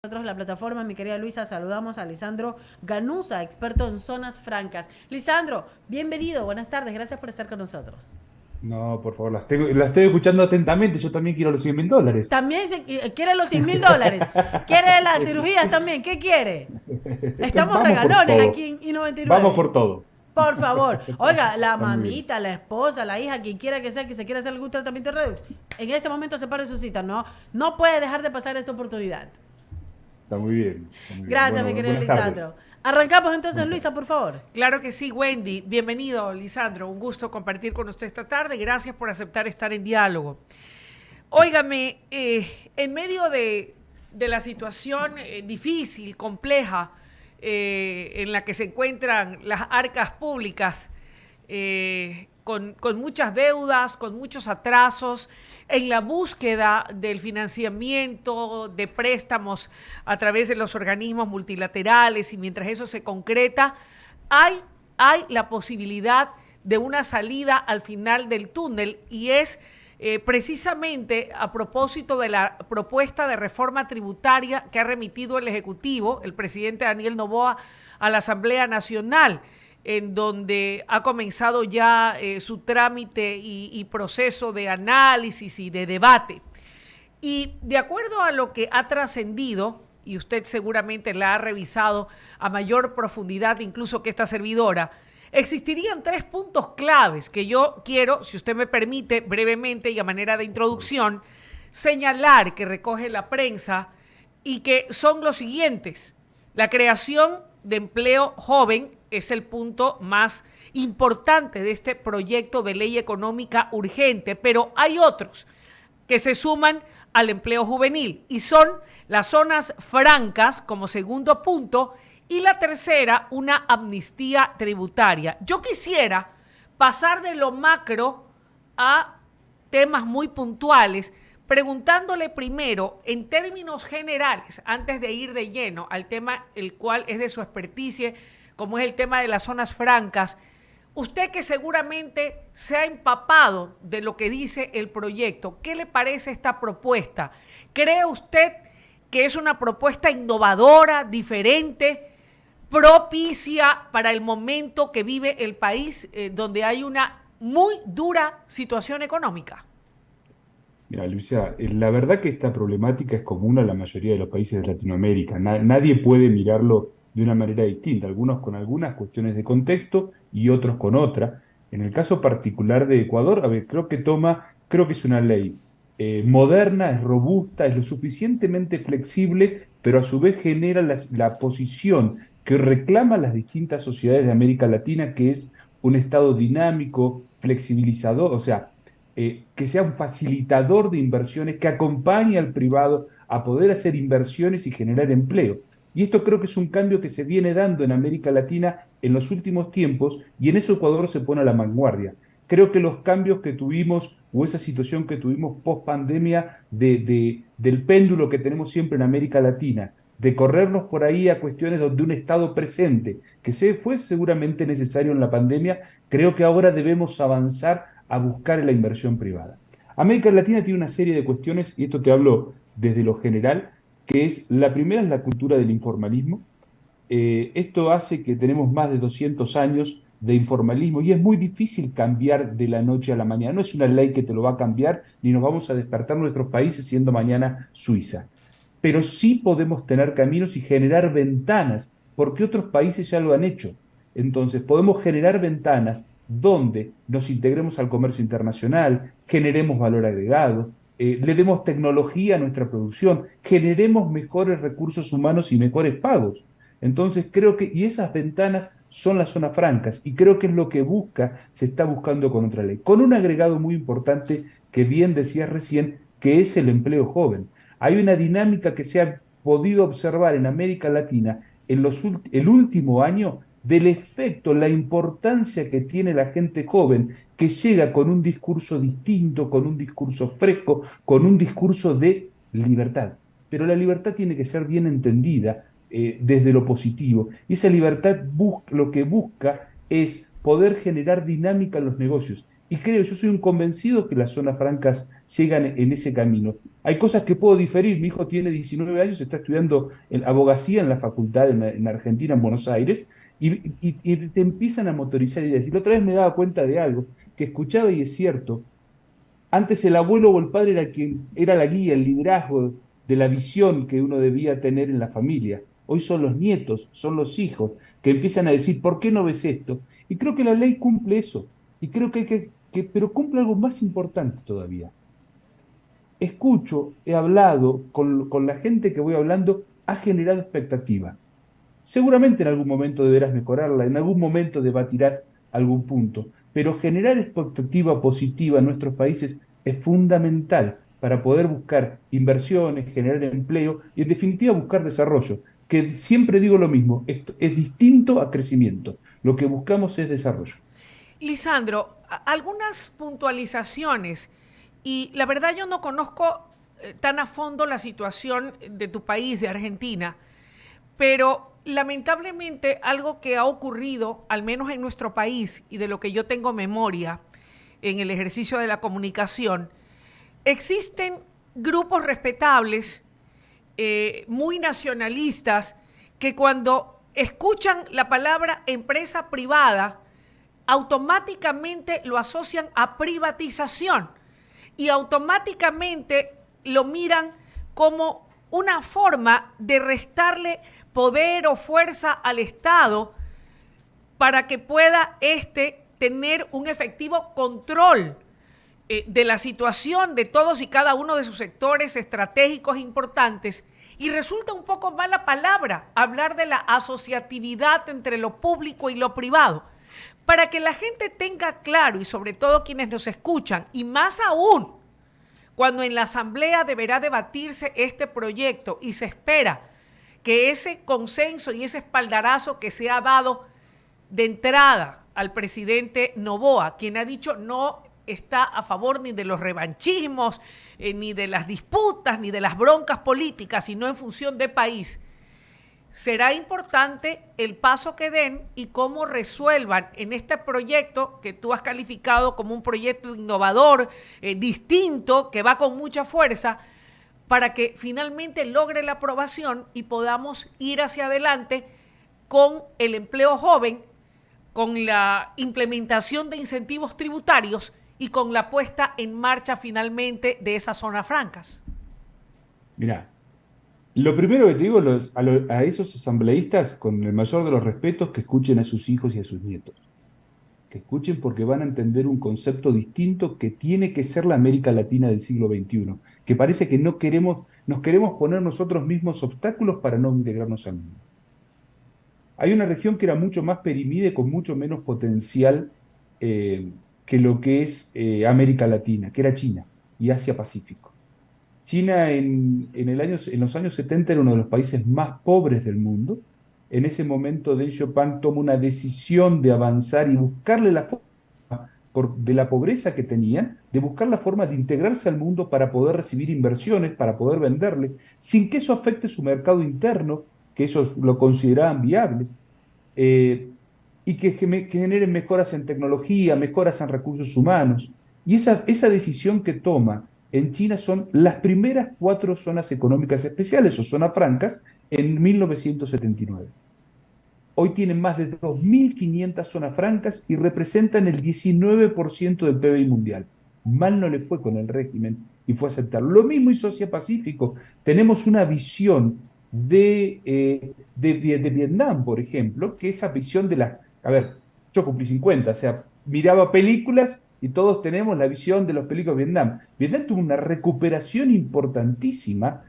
Nosotros la plataforma, mi querida Luisa, saludamos a Lisandro Ganuza, experto en zonas francas. Lisandro, bienvenido, buenas tardes, gracias por estar con nosotros. No, por favor, la estoy escuchando atentamente. Yo también quiero los $100.000. También quiere los $100.000, quiere las Sí. cirugías también, ¿qué quiere? Estamos Vamos por regalones todo. aquí en Vamos I99. por todo. Por favor, oiga, la Está muy bien. mamita, la esposa, la hija, quien quiera que sea que se quiera hacer algún tratamiento de Redux, en este momento se para su cita, ¿no? No puede dejar de pasar esta oportunidad. Está muy bien. Está muy bien. Gracias, Bueno, mi querido buenas tardes. Lisandro. Arrancamos entonces, Buenas Luisa, tardes. por favor. Claro que sí, Wendy. Bienvenido, Lisandro. Un gusto compartir con usted esta tarde. Gracias por aceptar estar en diálogo. Óigame, en medio de la situación difícil, compleja, en la que se encuentran las arcas públicas, con muchas deudas, con muchos atrasos, en la búsqueda del financiamiento de préstamos a través de los organismos multilaterales y mientras eso se concreta, hay, hay la posibilidad de una salida al final del túnel y es precisamente a propósito de la propuesta de reforma tributaria que ha remitido el Ejecutivo, el presidente Daniel Noboa, a la Asamblea Nacional, en donde ha comenzado ya su trámite y proceso de análisis y de debate. Y de acuerdo a lo que ha trascendido, y usted seguramente la ha revisado a mayor profundidad incluso que esta servidora, existirían tres puntos claves que yo quiero, si usted me permite, brevemente y a manera de introducción, señalar que recoge la prensa y que son los siguientes. La creación de empleo joven es el punto más importante de este proyecto de ley económica urgente, pero hay otros que se suman al empleo juvenil y son las zonas francas como segundo punto y la tercera, una amnistía tributaria. Yo quisiera pasar de lo macro a temas muy puntuales, preguntándole primero, en términos generales, antes de ir de lleno al tema el cual es de su experticia, como es el tema de las zonas francas, usted que seguramente se ha empapado de lo que dice el proyecto, ¿qué le parece esta propuesta? ¿Cree usted que es una propuesta innovadora, diferente, propicia para el momento que vive el país, donde hay una muy dura situación económica? Mira, Lucia, la verdad que esta problemática es común a la mayoría de los países de Latinoamérica. Nadie puede mirarlo de una manera distinta, algunos con algunas cuestiones de contexto y otros con otra. En el caso particular de Ecuador, a ver, creo que es una ley moderna, es robusta, es lo suficientemente flexible, pero a su vez genera la posición que reclaman las distintas sociedades de América Latina, que es un Estado dinámico, flexibilizador, o sea, que sea un facilitador de inversiones, que acompañe al privado a poder hacer inversiones y generar empleo. Y esto creo que es un cambio que se viene dando en América Latina en los últimos tiempos y en eso Ecuador se pone a la vanguardia. Creo que los cambios que tuvimos o esa situación que tuvimos post pandemia del péndulo que tenemos siempre en América Latina, de corrernos por ahí a cuestiones de un Estado presente, que se fue seguramente necesario en la pandemia, creo que ahora debemos avanzar a buscar la inversión privada. América Latina tiene una serie de cuestiones, y esto te hablo desde lo general, que es, la primera es la cultura del informalismo. Esto hace que tenemos más de 200 años de informalismo y es muy difícil cambiar de la noche a la mañana. No es una ley que te lo va a cambiar, ni nos vamos a despertar nuestros países siendo mañana Suiza. Pero sí podemos tener caminos y generar ventanas, porque otros países ya lo han hecho. Entonces, podemos generar ventanas donde nos integremos al comercio internacional, generemos valor agregado, le demos tecnología a nuestra producción, generemos mejores recursos humanos y mejores pagos. Entonces creo que, y esas ventanas son las zonas francas, y creo que es lo que se está buscando con otra ley, con un agregado muy importante que bien decías recién, que es el empleo joven. Hay una dinámica que se ha podido observar en América Latina en el último año del efecto, la importancia que tiene la gente joven que llega con un discurso distinto, con un discurso fresco, con un discurso de libertad. Pero la libertad tiene que ser bien entendida desde lo positivo. Y esa libertad lo que busca es poder generar dinámica en los negocios. Y creo, yo soy un convencido que las zonas francas llegan en ese camino. Hay cosas que puedo diferir. Mi hijo tiene 19 años, está estudiando abogacía en la facultad en Argentina, en Buenos Aires, y te empiezan a motorizar ideas. Y la otra vez me daba cuenta de algo que escuchaba y es cierto. Antes el abuelo o el padre era quien era la guía, el liderazgo de la visión que uno debía tener en la familia. Hoy son los nietos, son los hijos que empiezan a decir, ¿por qué no ves esto? Y creo que la ley cumple eso. Y creo que pero cumple algo más importante todavía. Escucho, he hablado con la gente que voy hablando, ha generado expectativa. Seguramente en algún momento deberás mejorarla, en algún momento debatirás algún punto, pero generar expectativa positiva en nuestros países es fundamental para poder buscar inversiones, generar empleo y en definitiva buscar desarrollo, que siempre digo lo mismo, esto es distinto a crecimiento, lo que buscamos es desarrollo. Lisandro, algunas puntualizaciones, y la verdad yo no conozco tan a fondo la situación de tu país, de Argentina, pero lamentablemente algo que ha ocurrido, al menos en nuestro país, y de lo que yo tengo memoria en el ejercicio de la comunicación, existen grupos respetables, muy nacionalistas, que cuando escuchan la palabra empresa privada, automáticamente lo asocian a privatización y automáticamente lo miran como una forma de restarle poder o fuerza al Estado para que pueda tener un efectivo control de la situación de todos y cada uno de sus sectores estratégicos importantes. Y resulta un poco mala palabra hablar de la asociatividad entre lo público y lo privado. Para que la gente tenga claro, y sobre todo quienes nos escuchan, y más aún cuando en la Asamblea deberá debatirse este proyecto y se espera que ese consenso y ese espaldarazo que se ha dado de entrada al presidente Noboa, quien ha dicho no está a favor ni de los revanchismos, ni de las disputas, ni de las broncas políticas, sino en función de país, será importante el paso que den y cómo resuelvan en este proyecto que tú has calificado como un proyecto innovador, distinto, que va con mucha fuerza, para que finalmente logre la aprobación y podamos ir hacia adelante con el empleo joven, con la implementación de incentivos tributarios y con la puesta en marcha finalmente de esas zonas francas. Mira, lo primero que te digo a esos asambleístas, con el mayor de los respetos, que escuchen a sus hijos y a sus nietos. Que escuchen porque van a entender un concepto distinto que tiene que ser la América Latina del siglo XXI, que parece que no queremos, nos queremos poner nosotros mismos obstáculos para no integrarnos al mundo. Hay una región que era mucho más perimida y con mucho menos potencial que lo que es América Latina, que era China y Asia-Pacífico. China en los años 70 era uno de los países más pobres del mundo. En ese momento Deng Xiaoping toma una decisión de avanzar y buscarle la forma de la pobreza que tenían, de buscar la forma de integrarse al mundo para poder recibir inversiones, para poder venderle, sin que eso afecte su mercado interno, que ellos lo consideraban viable, eh, y que generen mejoras en tecnología, mejoras en recursos humanos. Y esa decisión que toma en China son las primeras 4 zonas económicas especiales o zonas francas en 1979. Hoy tienen más de 2.500 zonas francas y representan el 19% del PBI mundial. Mal no le fue con el régimen y fue aceptarlo. Lo mismo hizo Asia Pacífico. Tenemos una visión de Vietnam, por ejemplo, que esa visión de la... A ver, yo cumplí 50, o sea, miraba películas y todos tenemos la visión de los películas de Vietnam. Vietnam tuvo una recuperación importantísima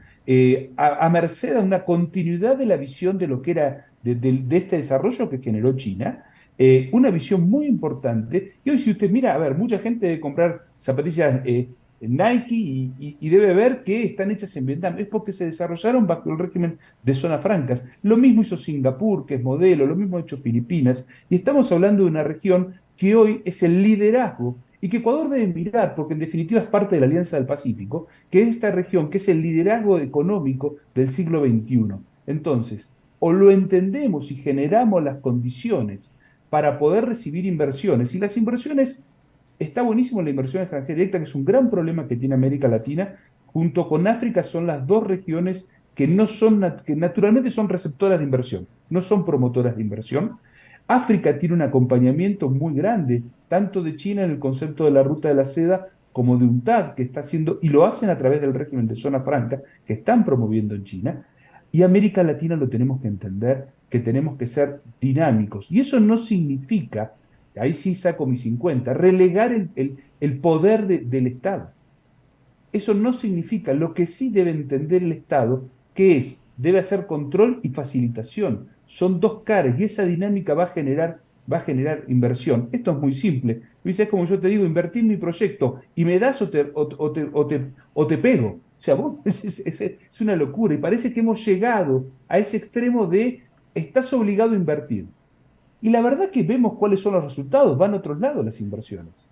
a merced a una continuidad de la visión de lo que era de este desarrollo que generó China, una visión muy importante. Y hoy si usted mira, a ver, mucha gente debe comprar zapatillas Nike y debe ver que están hechas en Vietnam. Es porque se desarrollaron bajo el régimen de zonas francas. Lo mismo hizo Singapur, que es modelo, lo mismo ha hecho Filipinas. Y estamos hablando de una región que hoy es el liderazgo y que Ecuador debe mirar, porque en definitiva es parte de la Alianza del Pacífico, que es esta región que es el liderazgo económico del siglo XXI. Entonces, o lo entendemos y generamos las condiciones para poder recibir inversiones, y las inversiones está buenísimo la inversión extranjera directa, que es un gran problema que tiene América Latina. Junto con África son las dos regiones que no son, que naturalmente son receptoras de inversión, no son promotoras de inversión. África tiene un acompañamiento muy grande, tanto de China en el concepto de la ruta de la seda, como de UNCTAD, que está haciendo, y lo hacen a través del régimen de zona franca, que están promoviendo en China. Y América Latina lo tenemos que entender, que tenemos que ser dinámicos. Y eso no significa, ahí sí saco mis 50, relegar el poder del Estado. Eso no significa, lo que sí debe entender el Estado, que es, debe hacer control y facilitación. Son dos caras y esa dinámica va a generar inversión. Esto es muy simple. Luis, es como yo te digo, invertir en mi proyecto y me das o te pego. O sea, vos, es una locura y parece que hemos llegado a ese extremo de estás obligado a invertir. Y la verdad que vemos cuáles son los resultados, van a otros lados las inversiones.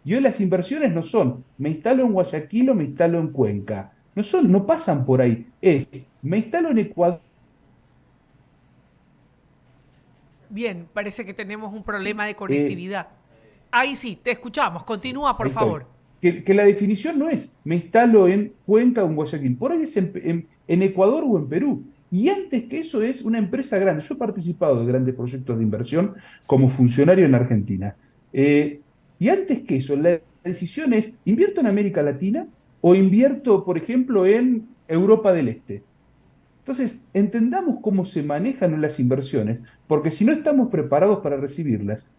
Y hoy las inversiones no son, me instalo en Guayaquil o me instalo en Cuenca. No pasan por ahí. Es, me instalo en Ecuador. Bien, parece que tenemos un problema de eh, conectividad. Ahí sí, te escuchamos. Continúa, por Ahí estoy. favor. Que la definición no es, me instalo en Cuenca o en Guayaquil. Por ahí es en Ecuador o en Perú. Y antes que eso es una empresa grande. Yo he participado de grandes proyectos de inversión como funcionario en Argentina. Eh, y antes que eso, la decisión es, ¿invierto en América Latina o invierto, por ejemplo, en Europa del Este? Entonces, entendamos cómo se manejan las inversiones, porque si no estamos preparados para recibirlas,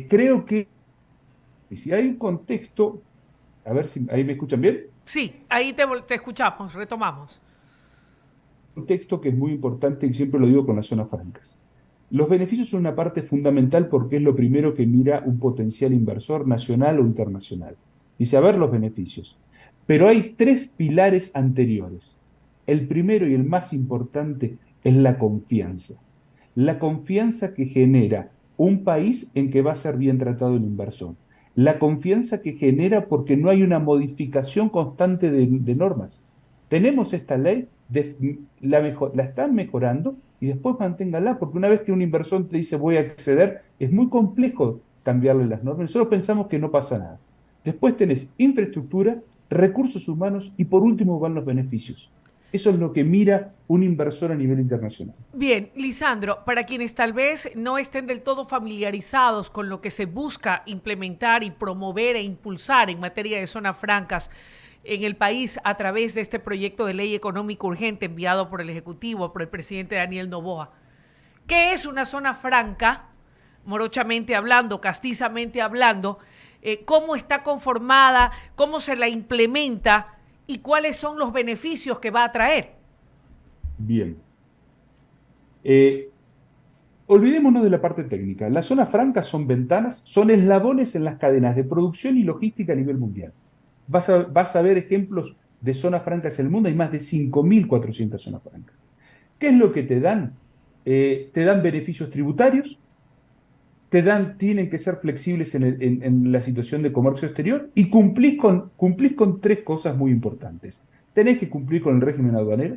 creo que si hay un contexto, a ver si ahí me escuchan bien, Sí, ahí te escuchamos, retomamos. un contexto que es muy importante y siempre lo digo con las zonas francas. Los beneficios son una parte fundamental porque es lo primero que mira un potencial inversor nacional o internacional. Dice, a ver los beneficios. Pero hay tres pilares anteriores. El primero y el más importante es la confianza. La confianza que genera un país en que va a ser bien tratado el inversor. La confianza que genera porque no hay una modificación constante de normas. Tenemos esta ley, la están mejorando y después manténgala, porque una vez que un inversor te dice voy a acceder, es muy complejo cambiarle las normas. Nosotros pensamos que no pasa nada. Después tenés infraestructura, recursos humanos y por último van los beneficios. Eso es lo que mira un inversor a nivel internacional. Bien, Lisandro, para quienes tal vez no estén del todo familiarizados con lo que se busca implementar y promover e impulsar en materia de zonas francas en el país a través de este proyecto de ley económica urgente enviado por el Ejecutivo, por el presidente Daniel Noboa. ¿Qué es una zona franca? Morochamente hablando, castizamente hablando, cómo está conformada, cómo se la implementa y cuáles son los beneficios que va a traer. Bien. Eh, Olvidémonos de la parte técnica. Las zonas francas son ventanas, son eslabones en las cadenas de producción y logística a nivel mundial. Vas a ver ejemplos de zonas francas en el mundo, hay más de 5.400 zonas francas. ¿Qué es lo que te dan? Te dan beneficios tributarios, tienen que ser flexibles en la situación de comercio exterior y cumplís con tres cosas muy importantes. Tenés que cumplir con el régimen aduanero,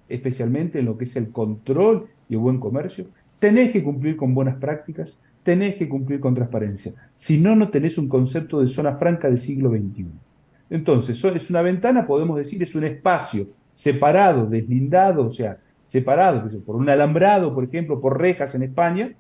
especialmente en lo que es el control y el buen comercio. Tenés que cumplir con buenas prácticas, tenés que cumplir con transparencia. Si no, no tenés un concepto de zona franca del siglo XXI. Entonces, es una ventana, podemos decir, es un espacio separado, deslindado, o sea, separado por un alambrado, por ejemplo, por rejas en España,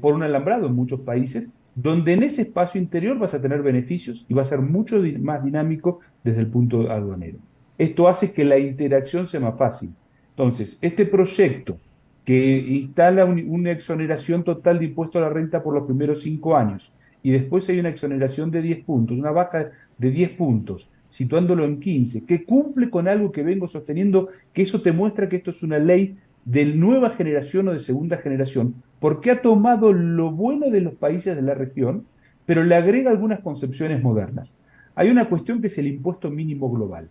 por un alambrado en muchos países, donde en ese espacio interior vas a tener beneficios y va a ser mucho más dinámico desde el punto aduanero. Esto hace que la interacción sea más fácil. Entonces, este proyecto que instala una exoneración total de impuesto a la renta por los primeros 5 años y después hay una exoneración de 10 puntos, una baja de 10 puntos, situándolo en 15, que cumple con algo que vengo sosteniendo, que eso te muestra que esto es una ley de nueva generación o de segunda generación, porque ha tomado lo bueno de los países de la región, pero le agrega algunas concepciones modernas. Hay una cuestión que es el impuesto mínimo global,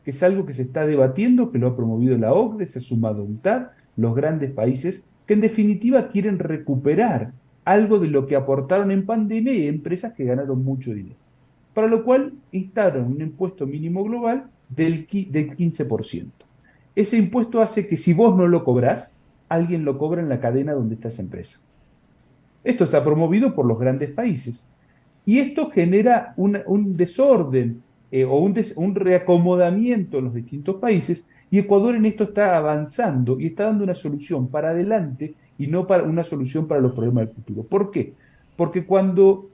que es algo que se está debatiendo, que lo ha promovido la OCDE, se ha sumado UNCTAD, los grandes países, que en definitiva quieren recuperar algo de lo que aportaron en pandemia y empresas que ganaron mucho dinero. Para lo cual instalan un impuesto mínimo global del 15%. Ese impuesto hace que si vos no lo cobrás, alguien lo cobra en la cadena donde está esa empresa. Esto está promovido por los grandes países. Y esto genera un desorden o un reacomodamiento en los distintos países, y Ecuador en esto está avanzando y está dando una solución para adelante y no para una solución para los problemas del futuro. ¿Por qué? Porque cuando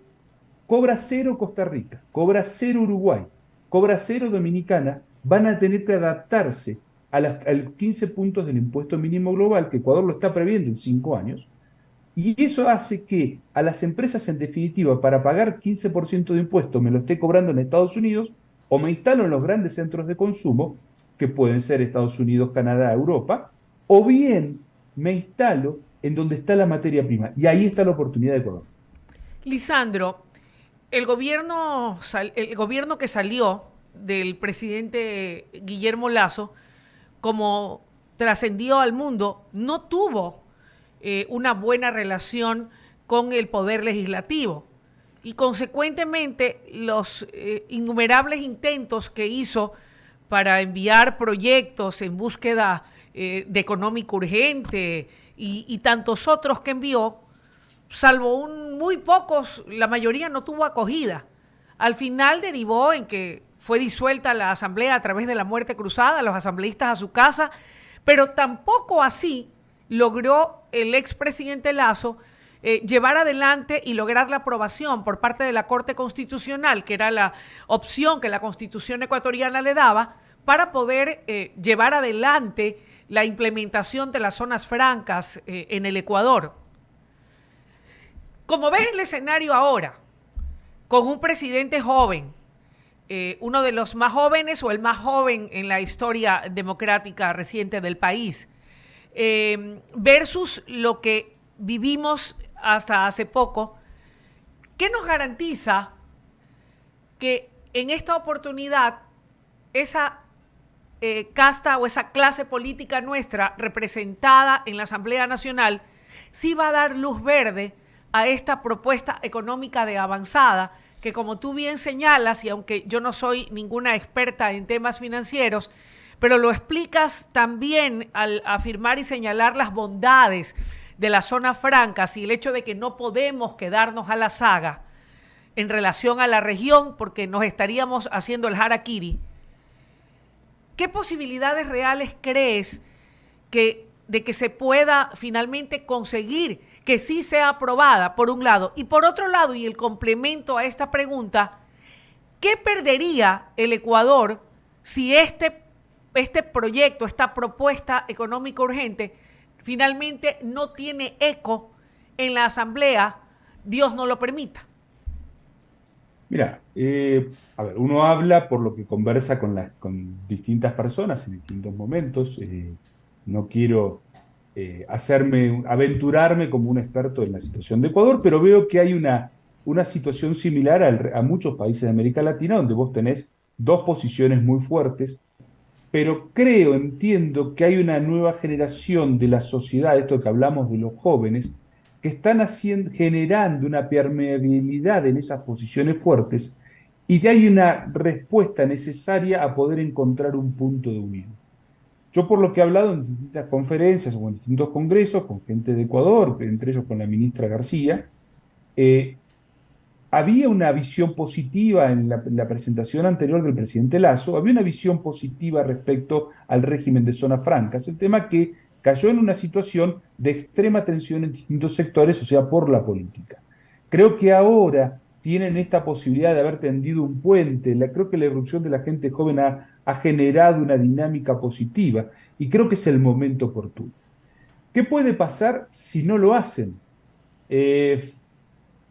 cobra cero Costa Rica, cobra cero Uruguay, cobra cero Dominicana, van a tener que adaptarse a los 15 puntos del impuesto mínimo global, que Ecuador lo está previendo en 5 años, y eso hace que a las empresas, en definitiva, para pagar 15% de impuesto, me lo esté cobrando en Estados Unidos, o me instalo en los grandes centros de consumo, que pueden ser Estados Unidos, Canadá, Europa, o bien me instalo en donde está la materia prima. Y ahí está la oportunidad de Ecuador. Lisandro, el gobierno que salió del presidente Guillermo Lasso, como trascendió al mundo, no tuvo una buena relación con el poder legislativo. Y consecuentemente los innumerables intentos que hizo para enviar proyectos en búsqueda de económico urgente y tantos otros que envió, salvo muy pocos, la mayoría no tuvo acogida. Al final derivó en que fue disuelta la asamblea a través de la muerte cruzada, los asambleístas a su casa, pero tampoco así logró el expresidente Lasso llevar adelante y lograr la aprobación por parte de la Corte Constitucional, que era la opción que la Constitución ecuatoriana le daba, para poder llevar adelante la implementación de las zonas francas en el Ecuador. Como ves el escenario ahora, con un presidente joven, uno de los más jóvenes o el más joven en la historia democrática reciente del país, versus lo que vivimos hasta hace poco, ¿qué nos garantiza que en esta oportunidad esa casta o esa clase política nuestra representada en la Asamblea Nacional sí va a dar luz verde a esta propuesta económica de avanzada que, como tú bien señalas, y aunque yo no soy ninguna experta en temas financieros, pero lo explicas también al afirmar y señalar las bondades de las zonas francas y el hecho de que no podemos quedarnos a la saga en relación a la región porque nos estaríamos haciendo el harakiri? ¿Qué posibilidades reales crees de que se pueda finalmente conseguir que sí sea aprobada, por un lado? Y por otro lado, y el complemento a esta pregunta, ¿qué perdería el Ecuador si este proyecto, esta propuesta económica urgente, finalmente no tiene eco en la Asamblea? Dios no lo permita. Mira, a ver, uno habla por lo que conversa con distintas personas en distintos momentos. No quiero aventurarme como un experto en la situación de Ecuador, pero veo que hay una situación similar a muchos países de América Latina, donde vos tenés dos posiciones muy fuertes, pero entiendo que hay una nueva generación de la sociedad, esto que hablamos de los jóvenes, que están generando una permeabilidad en esas posiciones fuertes, y que hay una respuesta necesaria a poder encontrar un punto de unión. Yo, por lo que he hablado en distintas conferencias o en distintos congresos con gente de Ecuador, entre ellos con la ministra García, había una visión positiva en la presentación anterior del presidente Lasso, había una visión positiva respecto al régimen de zonas francas, el tema que cayó en una situación de extrema tensión en distintos sectores, o sea, por la política. Creo que ahora tienen esta posibilidad de haber tendido un puente. Creo que la irrupción de la gente joven ha generado una dinámica positiva y creo que es el momento oportuno. ¿Qué puede pasar si no lo hacen?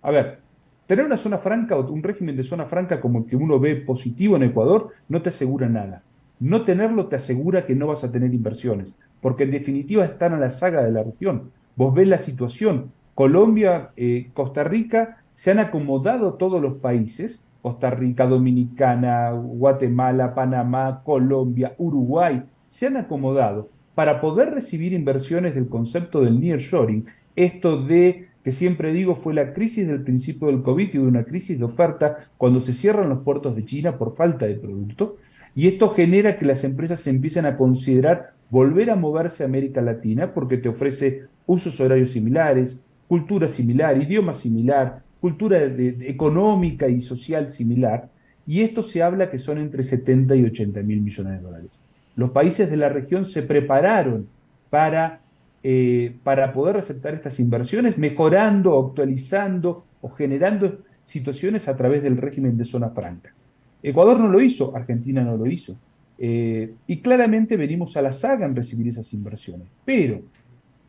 A ver, tener una zona franca o un régimen de zona franca como el que uno ve positivo en Ecuador no te asegura nada. No tenerlo te asegura que no vas a tener inversiones, porque en definitiva están a la saga de la región. Vos ves la situación. Colombia, Costa Rica, se han acomodado todos los países, Costa Rica, Dominicana, Guatemala, Panamá, Colombia, Uruguay, se han acomodado para poder recibir inversiones del concepto del nearshoring, esto de que siempre digo fue la crisis del principio del COVID y de una crisis de oferta cuando se cierran los puertos de China por falta de producto, y esto genera que las empresas se empiecen a considerar volver a moverse a América Latina porque te ofrece usos horarios similares, cultura similar, idioma similar, cultura económica y social similar, y esto se habla que son entre 70 y 80 mil millones de dólares. Los países de la región se prepararon para poder aceptar estas inversiones, mejorando, actualizando o generando situaciones a través del régimen de zona franca. Ecuador no lo hizo, Argentina no lo hizo. Y claramente venimos a la saga en recibir esas inversiones. Pero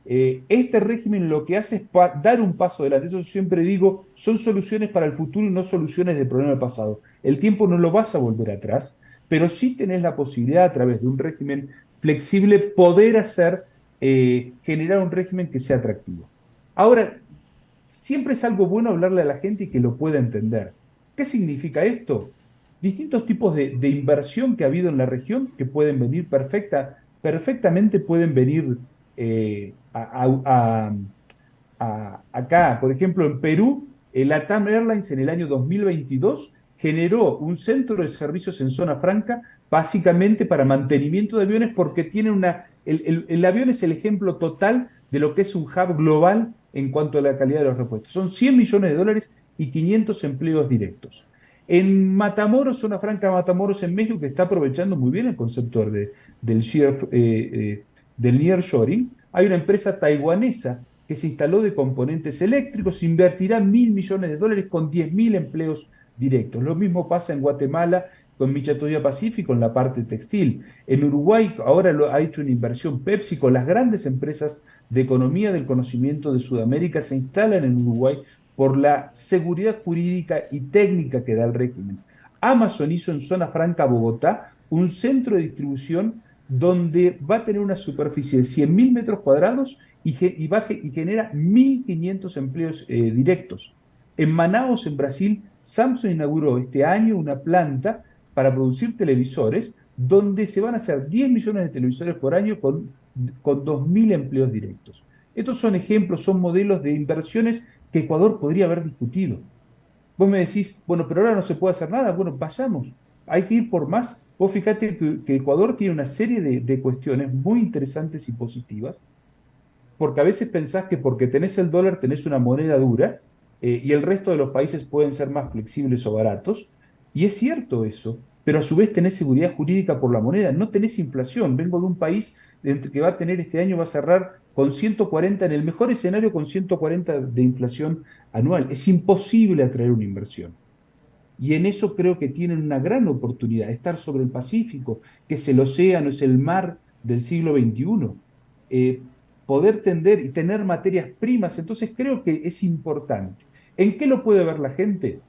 este régimen lo que hace es dar un paso adelante. Eso siempre digo, son soluciones para el futuro y no soluciones del problema del pasado. El tiempo no lo vas a volver atrás, pero sí tenés la posibilidad a través de un régimen flexible poder generar un régimen que sea atractivo. Ahora, siempre es algo bueno hablarle a la gente y que lo pueda entender. ¿Qué significa esto? Distintos tipos de inversión que ha habido en la región que pueden venir perfectamente pueden venir acá. Por ejemplo, en Perú, el LATAM Airlines en el año 2022 generó un centro de servicios en zona franca, básicamente para mantenimiento de aviones, porque el avión es el ejemplo total de lo que es un hub global en cuanto a la calidad de los repuestos. Son 100 millones de dólares y 500 empleos directos. En Matamoros, zona franca Matamoros en México, que está aprovechando muy bien el concepto del nearshoring, hay una empresa taiwanesa que se instaló de componentes eléctricos, invertirá 1.000 millones de dólares con 10.000 empleos directos. Lo mismo pasa en Guatemala con Michatoya Pacífico en la parte textil. En Uruguay ahora ha hecho una inversión Pepsi, con las grandes empresas de economía del conocimiento de Sudamérica se instalan en Uruguay por la seguridad jurídica y técnica que da el régimen. Amazon hizo en Zona Franca Bogotá un centro de distribución donde va a tener una superficie de 100.000 metros cuadrados y genera 1.500 empleos directos. En Manaus, en Brasil, Samsung inauguró este año una planta para producir televisores donde se van a hacer 10 millones de televisores por año con 2.000 empleos directos. Estos son ejemplos, son modelos de inversiones que Ecuador podría haber discutido. Vos me decís, bueno, pero ahora no se puede hacer nada. Bueno, vayamos, hay que ir por más. Vos fíjate que Ecuador tiene una serie de cuestiones muy interesantes y positivas, porque a veces pensás que porque tenés el dólar tenés una moneda dura y el resto de los países pueden ser más flexibles o baratos, y es cierto eso, pero a su vez tenés seguridad jurídica por la moneda, no tenés inflación. Vengo de un país que va a tener este año, va a cerrar con 140, en el mejor escenario con 140 de inflación anual. Es imposible atraer una inversión. Y en eso creo que tienen una gran oportunidad, estar sobre el Pacífico, que es el océano, es el mar del siglo XXI. Poder tender y tener materias primas, entonces creo que es importante. ¿En qué lo puede ver la gente?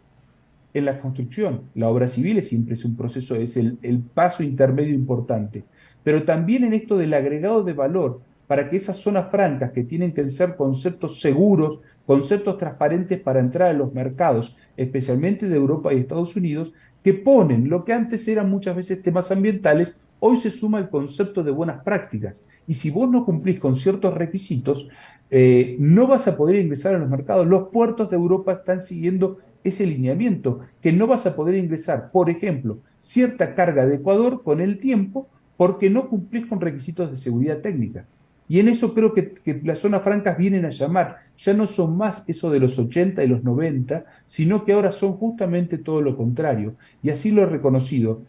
En la construcción. La obra civil siempre es un proceso, es el paso intermedio importante, pero también en esto del agregado de valor, para que esas zonas francas que tienen que ser conceptos seguros, conceptos transparentes para entrar a los mercados, especialmente de Europa y Estados Unidos, que ponen lo que antes eran muchas veces temas ambientales, hoy se suma el concepto de buenas prácticas. Y si vos no cumplís con ciertos requisitos, no vas a poder ingresar a los mercados. Los puertos de Europa están siguiendo ese lineamiento, que no vas a poder ingresar, por ejemplo, cierta carga de Ecuador con el tiempo porque no cumplís con requisitos de seguridad técnica. Y en eso creo que las zonas francas vienen a llamar, ya no son más eso de los 80 y los 90, sino que ahora son justamente todo lo contrario. Y así lo he reconocido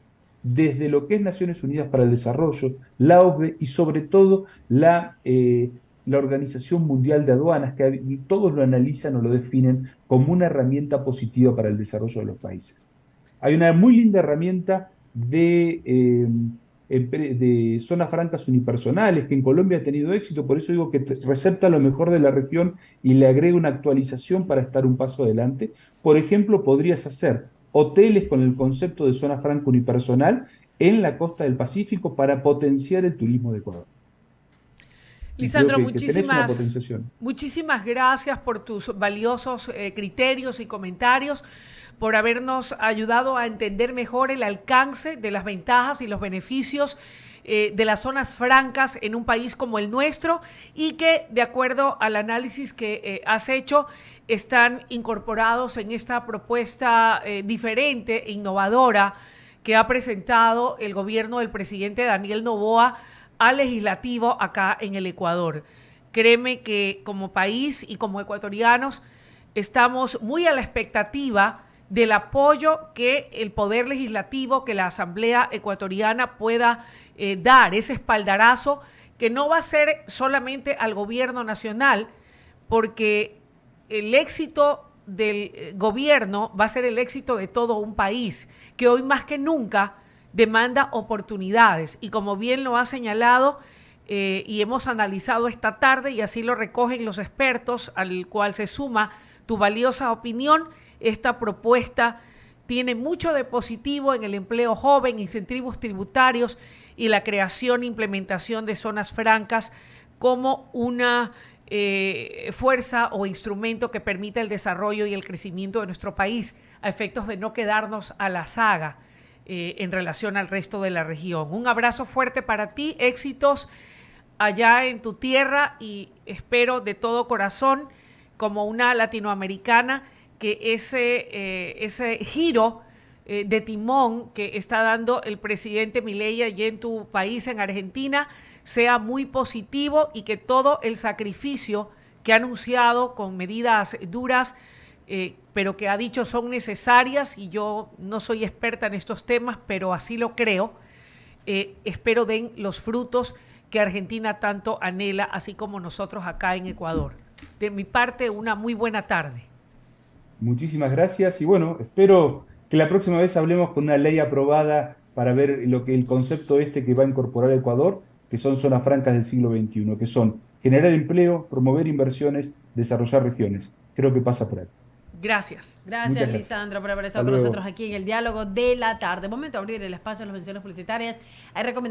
desde lo que es Naciones Unidas para el Desarrollo, la OCDE y sobre todo la Organización Mundial de Aduanas, que todos lo analizan o lo definen como una herramienta positiva para el desarrollo de los países. Hay una muy linda herramienta de zonas francas unipersonales que en Colombia ha tenido éxito, por eso digo que recepta lo mejor de la región y le agrega una actualización para estar un paso adelante. Por ejemplo, podrías hacer hoteles con el concepto de zona franca unipersonal en la costa del Pacífico para potenciar el turismo de Ecuador. Y creo Lisandro, que tenés una potenciación. muchísimas gracias por tus valiosos criterios y comentarios, por habernos ayudado a entender mejor el alcance de las ventajas y los beneficios de las zonas francas en un país como el nuestro, y que, de acuerdo al análisis que has hecho, están incorporados en esta propuesta diferente e innovadora que ha presentado el gobierno del presidente Daniel Noboa al legislativo acá en el Ecuador. Créeme que como país y como ecuatorianos estamos muy a la expectativa del apoyo que el Poder Legislativo, que la Asamblea Ecuatoriana pueda dar, ese espaldarazo que no va a ser solamente al gobierno nacional, porque el éxito del gobierno va a ser el éxito de todo un país, que hoy más que nunca demanda oportunidades. Y como bien lo ha señalado y hemos analizado esta tarde, y así lo recogen los expertos, al cual se suma tu valiosa opinión, esta propuesta tiene mucho de positivo en el empleo joven, incentivos tributarios y la creación e implementación de zonas francas como una fuerza o instrumento que permita el desarrollo y el crecimiento de nuestro país a efectos de no quedarnos a la saga en relación al resto de la región. Un abrazo fuerte para ti, éxitos allá en tu tierra, y espero de todo corazón, como una latinoamericana, que ese giro de timón que está dando el presidente Milei allí en tu país, en Argentina, sea muy positivo, y que todo el sacrificio que ha anunciado con medidas duras, pero que ha dicho son necesarias, y yo no soy experta en estos temas, pero así lo creo, espero den los frutos que Argentina tanto anhela, así como nosotros acá en Ecuador. De mi parte, una muy buena tarde. Muchísimas gracias y bueno, espero que la próxima vez hablemos con una ley aprobada para ver lo que el concepto este que va a incorporar Ecuador, que son zonas francas del siglo XXI, que son generar empleo, promover inversiones, desarrollar regiones. Creo que pasa por ahí. Gracias. Gracias, Lisandro, por haber estado con nosotros aquí en el Diálogo de la Tarde. Momento de abrir el espacio a las menciones publicitarias. Hay recomendaciones